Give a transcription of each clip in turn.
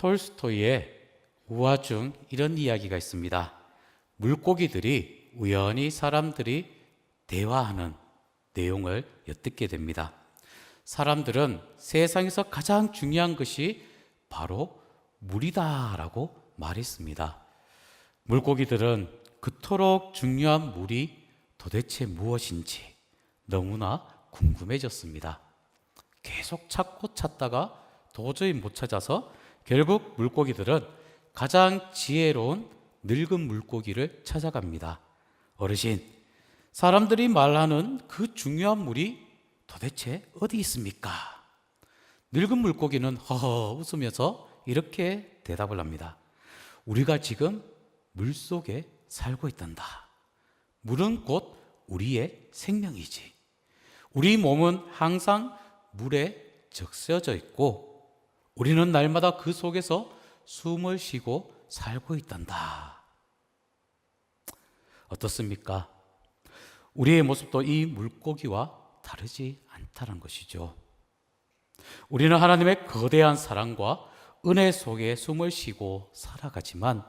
톨스토이의 우화 중 이런 이야기가 있습니다. 물고기들이 우연히 사람들이 대화하는 내용을 엿듣게 됩니다. 사람들은 세상에서 가장 중요한 것이 바로 물이다라고 말했습니다. 물고기들은 그토록 중요한 물이 도대체 무엇인지 너무나 궁금해졌습니다. 계속 찾고 찾다가 도저히 못 찾아서 결국 물고기들은 가장 지혜로운 늙은 물고기를 찾아갑니다. 어르신, 사람들이 말하는 그 중요한 물이 도대체 어디 있습니까? 늙은 물고기는 허허 웃으면서 이렇게 대답을 합니다. 우리가 지금 물 속에 살고 있단다. 물은 곧 우리의 생명이지. 우리 몸은 항상 물에 적셔져 있고 우리는 날마다 그 속에서 숨을 쉬고 살고 있단다. 어떻습니까? 우리의 모습도 이 물고기와 다르지 않다는 것이죠. 우리는 하나님의 거대한 사랑과 은혜 속에 숨을 쉬고 살아가지만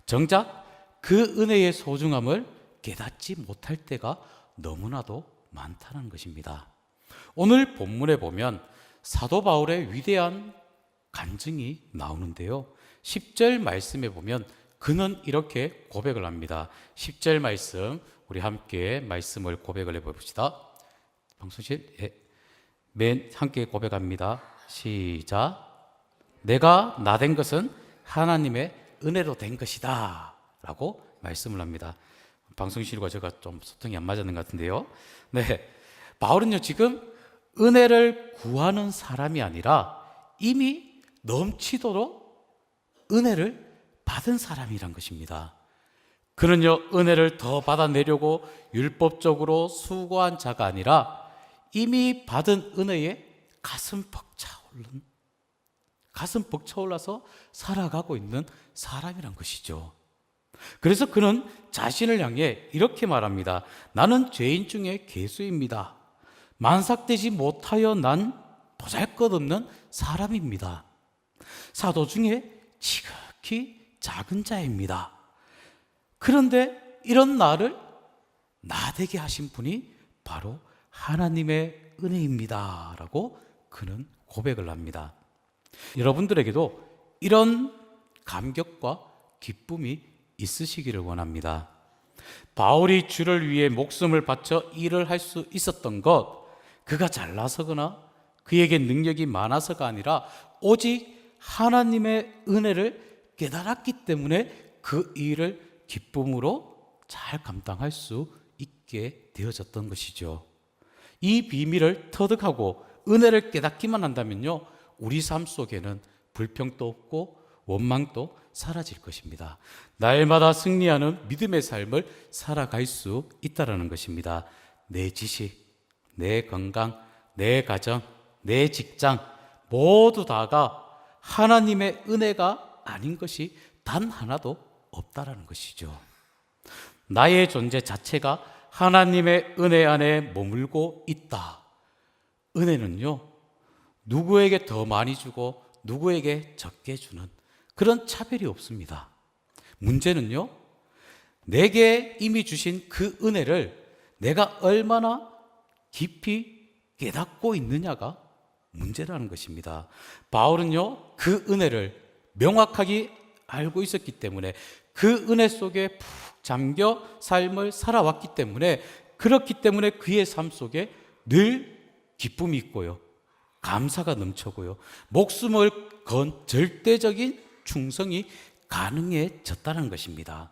정작 그 은혜의 소중함을 깨닫지 못할 때가 너무나도 많다는 것입니다. 오늘 본문에 보면 사도 바울의 위대한 간증이 나오는데요. 10절 말씀에 보면 그는 이렇게 고백을 합니다. 10절 말씀 우리 함께 말씀을 고백을 해봅시다. 방송실 맨 함께 고백합니다. 시작. 내가 나 된 것은 하나님의 은혜로 된 것이다 라고 말씀을 합니다. 방송실과 제가 좀 소통이 안 맞았는 것 같은데요. 네, 바울은요 지금 은혜를 구하는 사람이 아니라 이미 넘치도록 은혜를 받은 사람이란 것입니다. 그는요 은혜를 더 받아내려고 율법적으로 수고한 자가 아니라 이미 받은 은혜에 가슴 벅차올라서 살아가고 있는 사람이란 것이죠. 그래서 그는 자신을 향해 이렇게 말합니다. 나는 죄인 중에 괴수입니다. 만삭되지 못하여 난 보잘것없는 사람입니다. 사도 중에 지극히 작은 자입니다. 그런데 이런 나를 나되게 하신 분이 바로 하나님의 은혜입니다 라고 그는 고백을 합니다. 여러분들에게도 이런 감격과 기쁨이 있으시기를 원합니다. 바울이 주를 위해 목숨을 바쳐 일을 할 수 있었던 것, 그가 잘나서거나 그에게 능력이 많아서가 아니라 오직 하나님의 은혜를 깨달았기 때문에 그 일을 기쁨으로 잘 감당할 수 있게 되어졌던 것이죠. 이 비밀을 터득하고 은혜를 깨닫기만 한다면요, 우리 삶 속에는 불평도 없고 원망도 사라질 것입니다. 날마다 승리하는 믿음의 삶을 살아갈 수 있다는 것입니다. 내 지식, 내 건강, 내 가정, 내 직장 모두 다가 하나님의 은혜가 아닌 것이 단 하나도 없다라는 것이죠. 나의 존재 자체가 하나님의 은혜 안에 머물고 있다. 은혜는요, 누구에게 더 많이 주고 누구에게 적게 주는 그런 차별이 없습니다. 문제는요, 내게 이미 주신 그 은혜를 내가 얼마나 깊이 깨닫고 있느냐가 문제라는 것입니다. 바울은요, 그 은혜를 명확하게 알고 있었기 때문에 그 은혜 속에 푹 잠겨 삶을 살아왔기 때문에 그렇기 때문에 그의 삶 속에 늘 기쁨이 있고요, 감사가 넘쳐고요, 목숨을 건 절대적인 충성이 가능해졌다는 것입니다.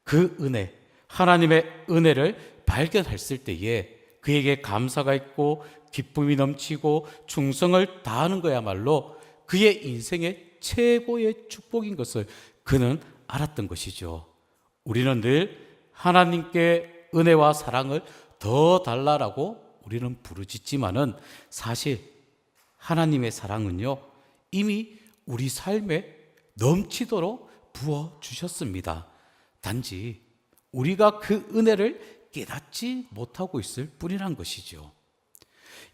그 은혜, 하나님의 은혜를 발견했을 때에 그에게 감사가 있고 기쁨이 넘치고 충성을 다하는 거야말로 그의 인생의 최고의 축복인 것을 그는 알았던 것이죠. 우리는 늘 하나님께 은혜와 사랑을 더 달라라고 우리는 부르짖지만은 사실 하나님의 사랑은요, 이미 우리 삶에 넘치도록 부어주셨습니다. 단지 우리가 그 은혜를 깨닫지 못하고 있을 뿐이란 것이죠.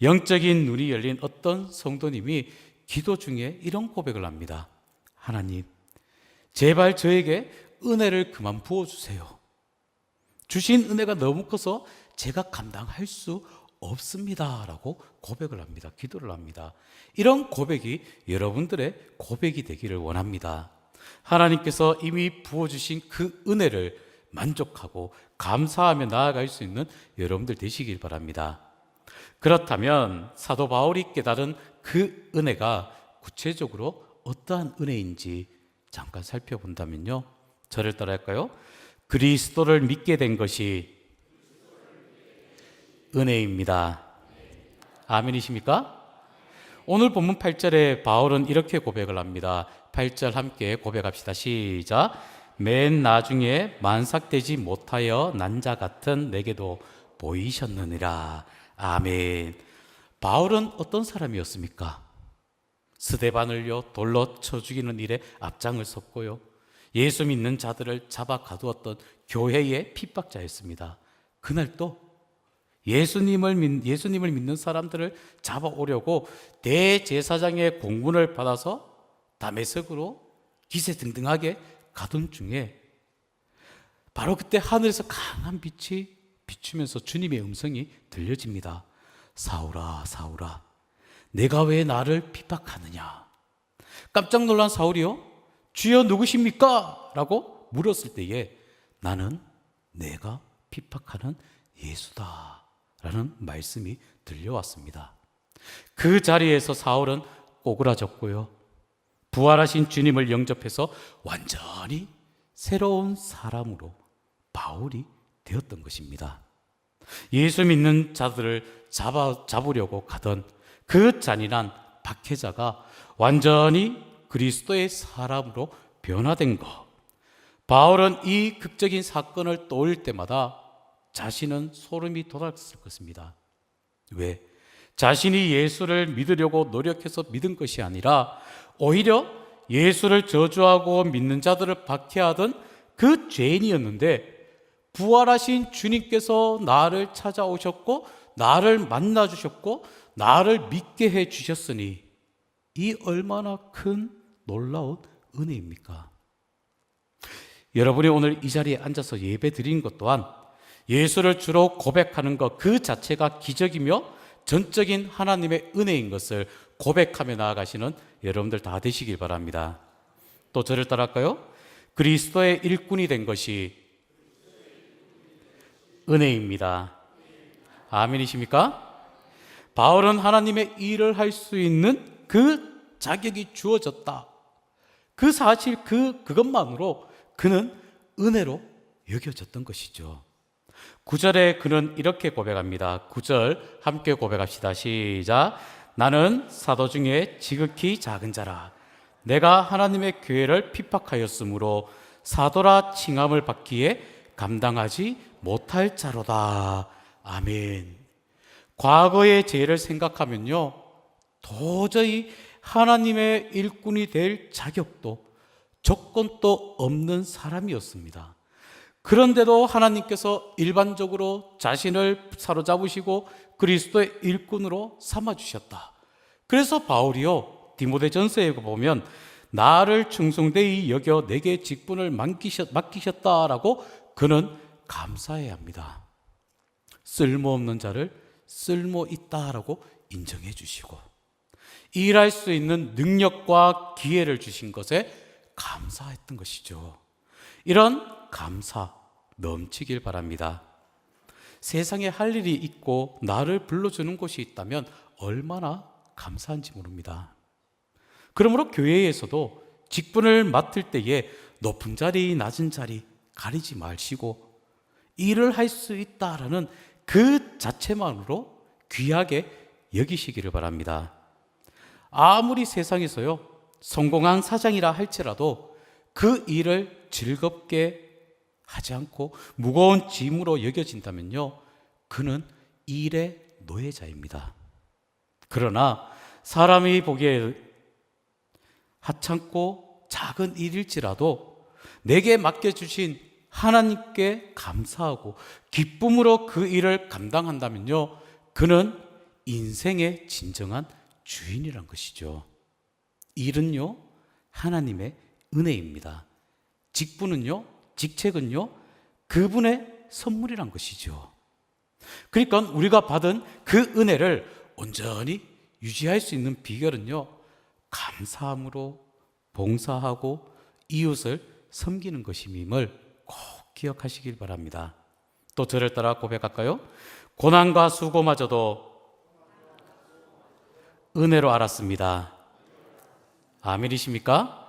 영적인 눈이 열린 어떤 성도님이 기도 중에 이런 고백을 합니다. 하나님, 제발 저에게 은혜를 그만 부어주세요. 주신 은혜가 너무 커서 제가 감당할 수 없습니다 라고 고백을 합니다. 기도를 합니다. 이런 고백이 여러분들의 고백이 되기를 원합니다. 하나님께서 이미 부어주신 그 은혜를 만족하고 감사하며 나아갈 수 있는 여러분들 되시길 바랍니다. 그렇다면 사도 바울이 깨달은 그 은혜가 구체적으로 어떠한 은혜인지 잠깐 살펴본다면요, 저를 따라할까요? 그리스도를 믿게 된 것이 은혜입니다. 아멘이십니까? 오늘 본문 8절에 바울은 이렇게 고백을 합니다. 8절 함께 고백합시다. 시작. 맨 나중에 만삭되지 못하여 난 자 같은 내게도 보이셨느니라. 아멘. 바울은 어떤 사람이었습니까? 스데반을요 돌로 쳐 죽이는 일에 앞장을 섰고요, 예수 믿는 자들을 잡아 가두었던 교회의 핍박자였습니다. 그날 또 예수님을 믿는 사람들을 잡아오려고 대제사장의 공문을 받아서 다메섹으로 기세등등하게 가던 중에 바로 그때 하늘에서 강한 빛이 비추면서 주님의 음성이 들려집니다. 사울아, 사울아, 내가 왜 나를 핍박하느냐? 깜짝 놀란 사울이요, 주여 누구십니까? 라고 물었을 때에 나는 내가 핍박하는 예수다 라는 말씀이 들려왔습니다. 그 자리에서 사울은 꼬그라졌고요, 부활하신 주님을 영접해서 완전히 새로운 사람으로 바울이 되었던 것입니다. 예수 믿는 자들을 잡으려고 가던 그 잔인한 박해자가 완전히 그리스도의 사람으로 변화된 것. 바울은 이 극적인 사건을 떠올릴 때마다 자신은 소름이 돋았을 것입니다. 왜? 자신이 예수를 믿으려고 노력해서 믿은 것이 아니라 오히려 예수를 저주하고 믿는 자들을 박해하던 그 죄인이었는데, 부활하신 주님께서 나를 찾아오셨고 나를 만나주셨고 나를 믿게 해주셨으니 이 얼마나 큰 놀라운 은혜입니까? 여러분이 오늘 이 자리에 앉아서 예배 드리는 것 또한 예수를 주로 고백하는 것 그 자체가 기적이며 전적인 하나님의 은혜인 것을 고백하며 나아가시는 여러분들 다 되시길 바랍니다. 또 저를 따라할까요? 그리스도의 일꾼이 된 것이 은혜입니다. 아멘이십니까? 바울은 하나님의 일을 할 수 있는 그 자격이 주어졌다. 그 사실 그것만으로 그는 은혜로 여겨졌던 것이죠. 9절에 그는 이렇게 고백합니다. 9절 함께 고백합시다. 시작. 나는 사도 중에 지극히 작은 자라. 내가 하나님의 교회를 핍박하였으므로 사도라 칭함을 받기에 감당하지 못할 자로다. 아멘. 과거의 죄를 생각하면요, 도저히 하나님의 일꾼이 될 자격도 조건도 없는 사람이었습니다. 그런데도 하나님께서 일반적으로 자신을 사로잡으시고 그리스도의 일꾼으로 삼아주셨다. 그래서 바울이요, 디모데전서에 보면 나를 충성되이 여겨 내게 직분을 맡기셨다라고 그는 감사해야 합니다. 쓸모없는 자를 쓸모있다라고 인정해 주시고 일할 수 있는 능력과 기회를 주신 것에 감사했던 것이죠. 이런 감사 넘치길 바랍니다. 세상에 할 일이 있고 나를 불러주는 곳이 있다면 얼마나 감사한지 모릅니다. 그러므로 교회에서도 직분을 맡을 때에 높은 자리, 낮은 자리 가리지 마시고 일을 할 수 있다라는 그 자체만으로 귀하게 여기시기를 바랍니다. 아무리 세상에서요 성공한 사장이라 할지라도 그 일을 즐겁게 하지 않고 무거운 짐으로 여겨진다면요, 그는 일의 노예자입니다. 그러나 사람이 보기에 하찮고 작은 일일지라도 내게 맡겨주신 하나님께 감사하고 기쁨으로 그 일을 감당한다면요, 그는 인생의 진정한 주인이란 것이죠. 일은요, 하나님의 은혜입니다. 직분은요, 직책은요, 그분의 선물이란 것이죠. 그러니까 우리가 받은 그 은혜를 온전히 유지할 수 있는 비결은요, 감사함으로 봉사하고 이웃을 섬기는 것임을 꼭 기억하시길 바랍니다. 또 저를 따라 고백할까요? 고난과 수고마저도 은혜로 알았습니다. 아멘이십니까?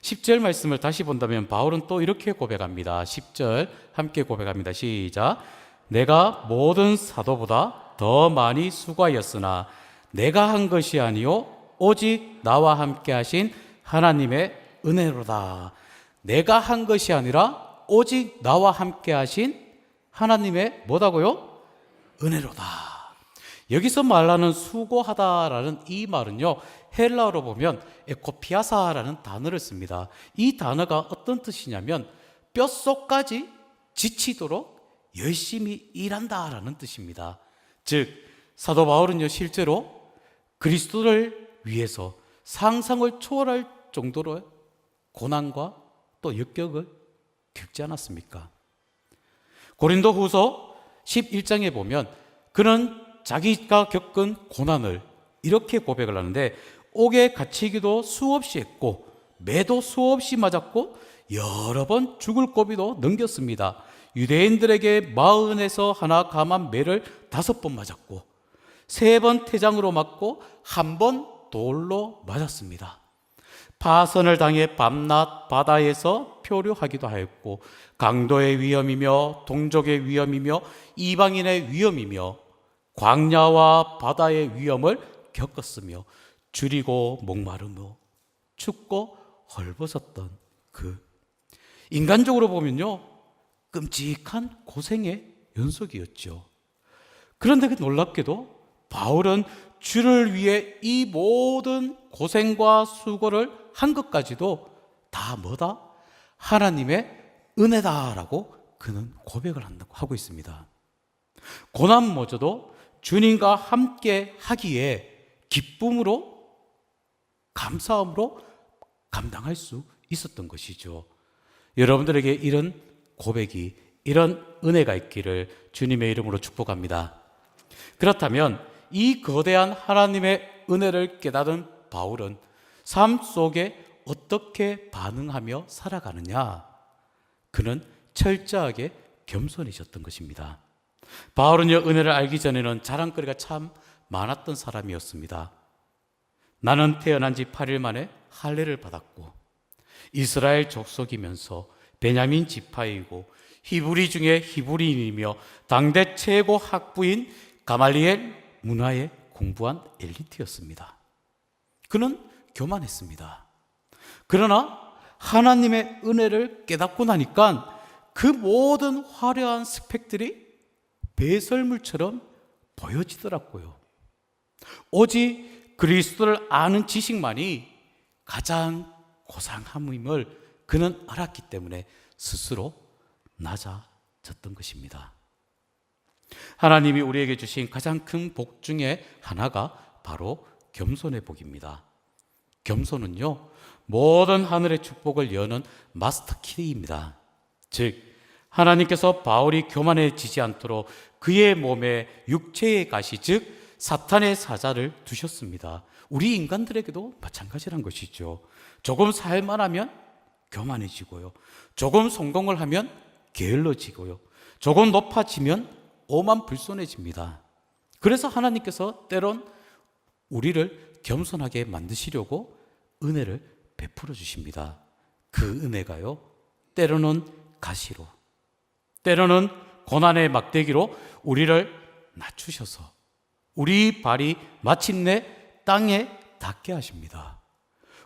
10절 말씀을 다시 본다면 바울은 또 이렇게 고백합니다. 10절 함께 고백합니다. 시작. 내가 모든 사도보다 더 많이 수고하였으나 내가 한 것이 아니요 오직 나와 함께 하신 하나님의 은혜로다. 내가 한 것이 아니라 오직 나와 함께 하신 하나님의 뭐다고요? 은혜로다. 여기서 말하는 수고하다라는 이 말은요, 헬라어로 보면 에코피아사라는 단어를 씁니다. 이 단어가 어떤 뜻이냐면 뼛속까지 지치도록 열심히 일한다라는 뜻입니다. 즉 사도 바울은요, 실제로 그리스도를 위해서 상상을 초월할 정도로 고난과 또 역경을 겪지 않았습니까? 고린도후서 11장에 보면 그는 자기가 겪은 고난을 이렇게 고백을 하는데, 옥에 갇히기도 수없이 했고 매도 수없이 맞았고 여러 번 죽을 고비도 넘겼습니다. 유대인들에게 마흔에서 하나 감한 매를 5번 맞았고 3번 태장으로 맞고 1번 돌로 맞았습니다. 파선을 당해 밤낮 바다에서 표류하기도 하였고 강도의 위험이며 동족의 위험이며 이방인의 위험이며 광야와 바다의 위험을 겪었으며 줄이고 목마르며 춥고 헐벗었던 그 인간적으로 보면요, 끔찍한 고생의 연속이었죠. 그런데 놀랍게도 바울은 주를 위해 이 모든 고생과 수고를 한 것까지도 다 뭐다? 하나님의 은혜다라고 그는 고백을 하고 있습니다. 고난마저도 주님과 함께 하기에 기쁨으로 감사함으로 감당할 수 있었던 것이죠. 여러분들에게 이런 고백이, 이런 은혜가 있기를 주님의 이름으로 축복합니다. 그렇다면 이 거대한 하나님의 은혜를 깨달은 바울은 삶 속에 어떻게 반응하며 살아가느냐? 그는 철저하게 겸손해졌던 것입니다. 바울은요, 은혜를 알기 전에는 자랑거리가 참 많았던 사람이었습니다. 나는 태어난 지 8일 만에 할례를 받았고 이스라엘 족속이면서 베냐민 지파이고 히브리 중에 히브리인이며 당대 최고 학부인 가말리엘 문화에 공부한 엘리트였습니다. 그는 교만했습니다. 그러나 하나님의 은혜를 깨닫고 나니까 그 모든 화려한 스펙들이 배설물처럼 보여지더라고요. 오직 그리스도를 아는 지식만이 가장 고상함임을 그는 알았기 때문에 스스로 낮아졌던 것입니다. 하나님이 우리에게 주신 가장 큰 복 중에 하나가 바로 겸손의 복입니다. 겸손은요, 모든 하늘의 축복을 여는 마스터 키입니다. 즉 하나님께서 바울이 교만해지지 않도록 그의 몸에 육체의 가시, 즉 사탄의 사자를 두셨습니다. 우리 인간들에게도 마찬가지란 것이죠. 조금 살만하면 교만해지고요, 조금 성공을 하면 게을러지고요, 조금 높아지면 오만불손해집니다. 그래서 하나님께서 때론 우리를 겸손하게 만드시려고 은혜를 베풀어 주십니다. 그 은혜가요, 때로는 가시로, 때로는 고난의 막대기로 우리를 낮추셔서 우리 발이 마침내 땅에 닿게 하십니다.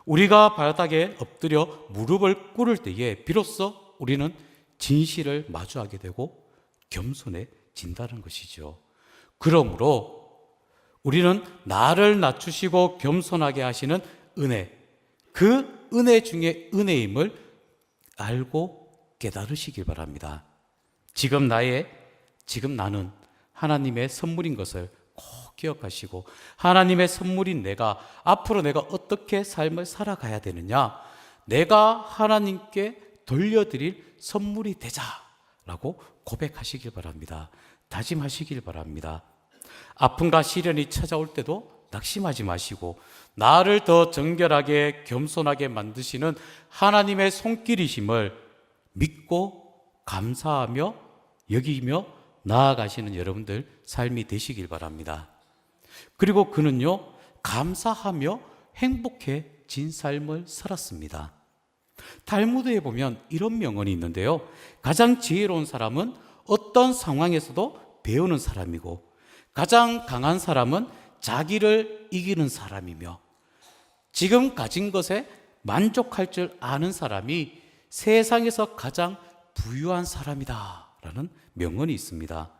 우리가 바닥에 엎드려 무릎을 꿇을 때에 비로소 우리는 진실을 마주하게 되고 겸손해진다는 것이죠. 그러므로 우리는 나를 낮추시고 겸손하게 하시는 은혜, 그 은혜 중에 은혜임을 알고 깨달으시길 바랍니다. 지금 나는 하나님의 선물인 것을 꼭 기억하시고 하나님의 선물인 내가 앞으로 내가 어떻게 삶을 살아가야 되느냐, 내가 하나님께 돌려드릴 선물이 되자라고 고백하시길 바랍니다. 다짐하시길 바랍니다. 아픔과 시련이 찾아올 때도 낙심하지 마시고 나를 더 정결하게 겸손하게 만드시는 하나님의 손길이심을 믿고 감사하며 여기며 나아가시는 여러분들 삶이 되시길 바랍니다. 그리고 그는요, 감사하며 행복해진 삶을 살았습니다. 탈무드에 보면 이런 명언이 있는데요, 가장 지혜로운 사람은 어떤 상황에서도 배우는 사람이고 가장 강한 사람은 자기를 이기는 사람이며 지금 가진 것에 만족할 줄 아는 사람이 세상에서 가장 부유한 사람이다 라는 명언이 있습니다.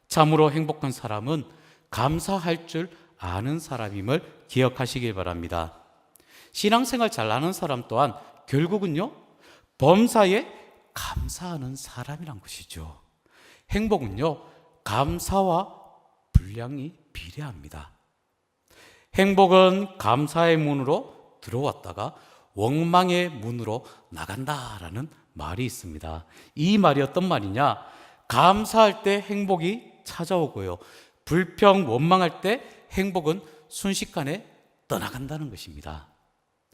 참으로 행복한 사람은 감사할 줄 아는 사람임을 기억하시길 바랍니다. 신앙생활 잘 아는 사람 또한 결국은요, 범사에 감사하는 사람이란 것이죠. 행복은요, 감사와 분량이 비례합니다. 행복은 감사의 문으로 들어왔다가 원망의 문으로 나간다라는 말이 있습니다. 이 말이 어떤 말이냐? 감사할 때 행복이 찾아오고요, 불평, 원망할 때 행복은 순식간에 떠나간다는 것입니다.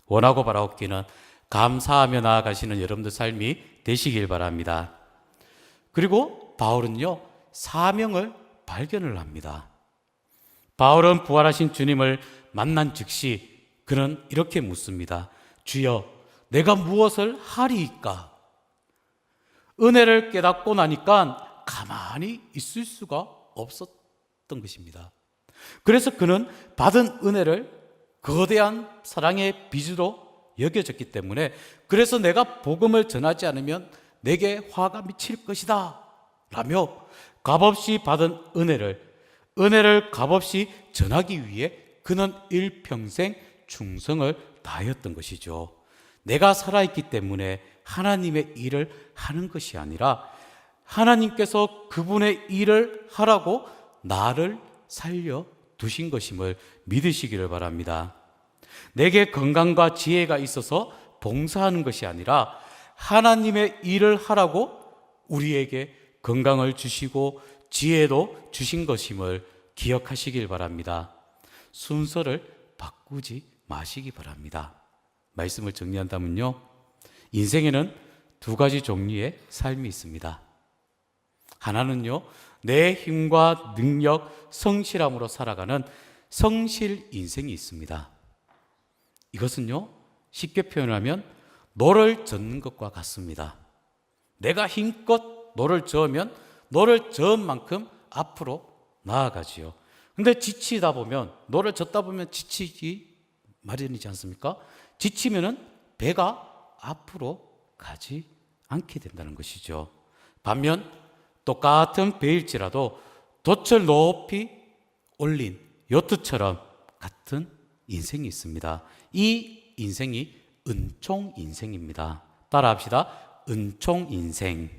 원하고 바라옵기는 감사하며 나아가시는 여러분들 삶이 되시길 바랍니다. 그리고 바울은요, 사명을 발견을 합니다. 바울은 부활하신 주님을 만난 즉시 그는 이렇게 묻습니다. 주여, 내가 무엇을 하리이까? 은혜를 깨닫고 나니까 가만히 있을 수가 없었던 것입니다. 그래서 그는 받은 은혜를 거대한 사랑의 빚으로 여겨졌기 때문에, 그래서 내가 복음을 전하지 않으면 내게 화가 미칠 것이다 라며 값없이 받은 은혜를 값없이 전하기 위해 그는 일평생 충성을 다하였던 것이죠. 내가 살아있기 때문에 하나님의 일을 하는 것이 아니라 하나님께서 그분의 일을 하라고 나를 살려 두신 것임을 믿으시기를 바랍니다. 내게 건강과 지혜가 있어서 봉사하는 것이 아니라 하나님의 일을 하라고 우리에게 건강을 주시고 지혜도 주신 것임을 기억하시길 바랍니다. 순서를 바꾸지 마시기 바랍니다. 말씀을 정리한다면요, 인생에는 두 가지 종류의 삶이 있습니다. 하나는요, 내 힘과 능력, 성실함으로 살아가는 성실 인생이 있습니다. 이것은요, 쉽게 표현하면 노를 젓는 것과 같습니다. 내가 힘껏 노를 저으면 노를 저은 만큼 앞으로 나아가지요. 근데 지치다 보면, 노를 젓다 보면 지치기 마련이지 않습니까? 지치면은 배가 앞으로 가지 않게 된다는 것이죠. 반면 똑같은 배일지라도 돛을 높이 올린 요트처럼 같은 인생이 있습니다. 이 인생이 은총 인생입니다. 따라 합시다. 은총 인생.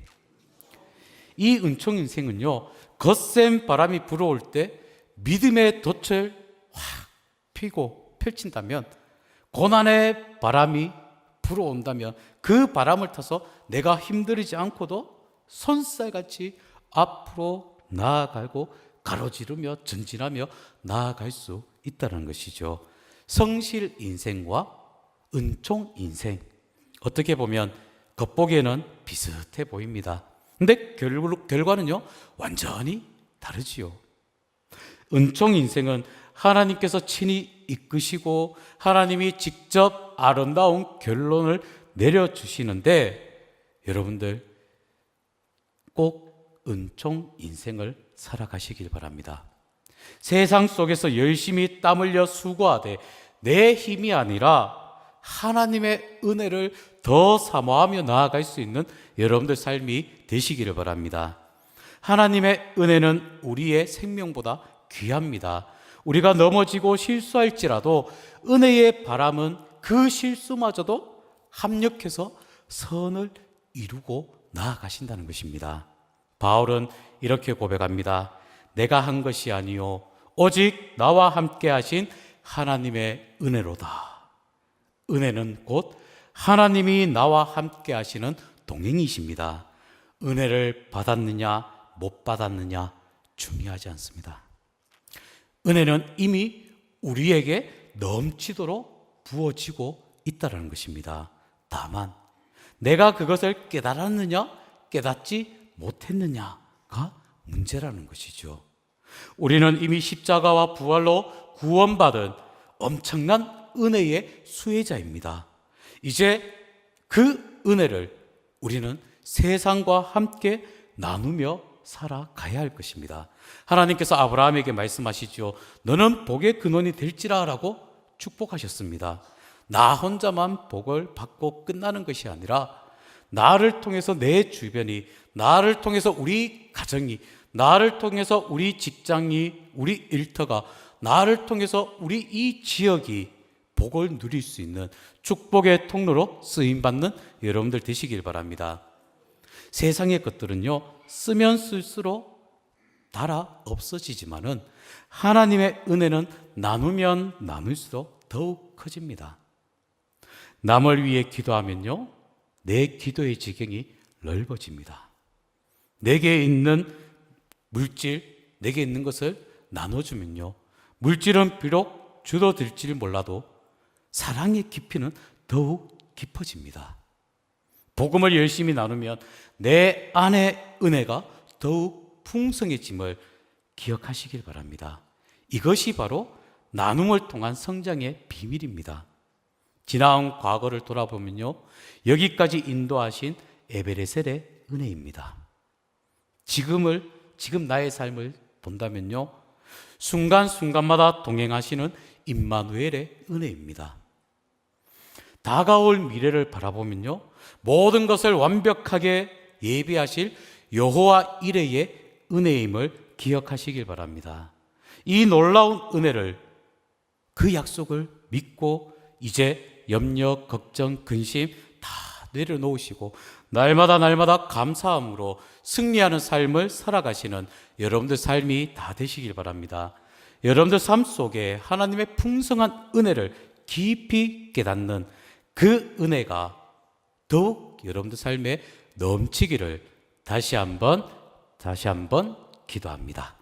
이 은총 인생은요, 거센 바람이 불어올 때 믿음의 돛을 확 펴고 펼친다면, 고난의 바람이 불어온다면 그 바람을 타서 내가 힘들지 않고도 손살같이 앞으로 나아가고 가로지르며 전진하며 나아갈 수 있다는 것이죠. 성실 인생과 은총 인생, 어떻게 보면 겉보기에는 비슷해 보입니다. 근데 결과는요, 완전히 다르지요. 은총 인생은 하나님께서 친히 이끄시고 하나님이 직접 아름다운 결론을 내려주시는데, 여러분들 꼭 은총 인생을 살아가시길 바랍니다. 세상 속에서 열심히 땀 흘려 수고하되 내 힘이 아니라 하나님의 은혜를 더 사모하며 나아갈 수 있는 여러분들 삶이 되시기를 바랍니다. 하나님의 은혜는 우리의 생명보다 귀합니다. 우리가 넘어지고 실수할지라도 은혜의 바람은 그 실수마저도 합력해서 선을 이루고 나아가신다는 것입니다. 바울은 이렇게 고백합니다. 내가 한 것이 아니요 오직 나와 함께 하신 하나님의 은혜로다. 은혜는 곧 하나님이 나와 함께 하시는 동행이십니다. 은혜를 받았느냐 못 받았느냐 중요하지 않습니다. 은혜는 이미 우리에게 넘치도록 부어지고 있다는 것입니다. 다만 내가 그것을 깨달았느냐 깨닫지 못했느냐가 문제라는 것이죠. 우리는 이미 십자가와 부활로 구원받은 엄청난 은혜의 수혜자입니다. 이제 그 은혜를 우리는 세상과 함께 나누며 살아가야 할 것입니다. 하나님께서 아브라함에게 말씀하시죠. 너는 복의 근원이 될지라 라고 축복하셨습니다. 나 혼자만 복을 받고 끝나는 것이 아니라 나를 통해서 내 주변이, 나를 통해서 우리 가정이, 나를 통해서 우리 직장이, 우리 일터가, 나를 통해서 우리 이 지역이 복을 누릴 수 있는 축복의 통로로 쓰임받는 여러분들 되시길 바랍니다. 세상의 것들은요, 쓰면 쓸수록 달아 없어지지만은 하나님의 은혜는 나누면 나눌수록 더욱 커집니다. 남을 위해 기도하면요, 내 기도의 지경이 넓어집니다. 내게 있는 물질, 내게 있는 것을 나눠주면요, 물질은 비록 줄어들지 몰라도 사랑의 깊이는 더욱 깊어집니다. 복음을 열심히 나누면 내 안의 은혜가 더욱 풍성해짐을 기억하시길 바랍니다. 이것이 바로 나눔을 통한 성장의 비밀입니다. 지나온 과거를 돌아보면요, 여기까지 인도하신 에베레셀의 은혜입니다. 지금 나의 삶을 본다면요, 순간순간마다 동행하시는 임마누엘의 은혜입니다. 다가올 미래를 바라보면요, 모든 것을 완벽하게 예비하실 여호와 이레의 은혜임을 기억하시길 바랍니다. 이 놀라운 은혜를, 그 약속을 믿고 이제 염려, 걱정, 근심 다 내려놓으시고 날마다 감사함으로 승리하는 삶을 살아가시는 여러분들 삶이 다 되시길 바랍니다. 여러분들 삶 속에 하나님의 풍성한 은혜를 깊이 깨닫는 그 은혜가 더욱 여러분들 삶에 넘치기를 다시 한번 기도합니다.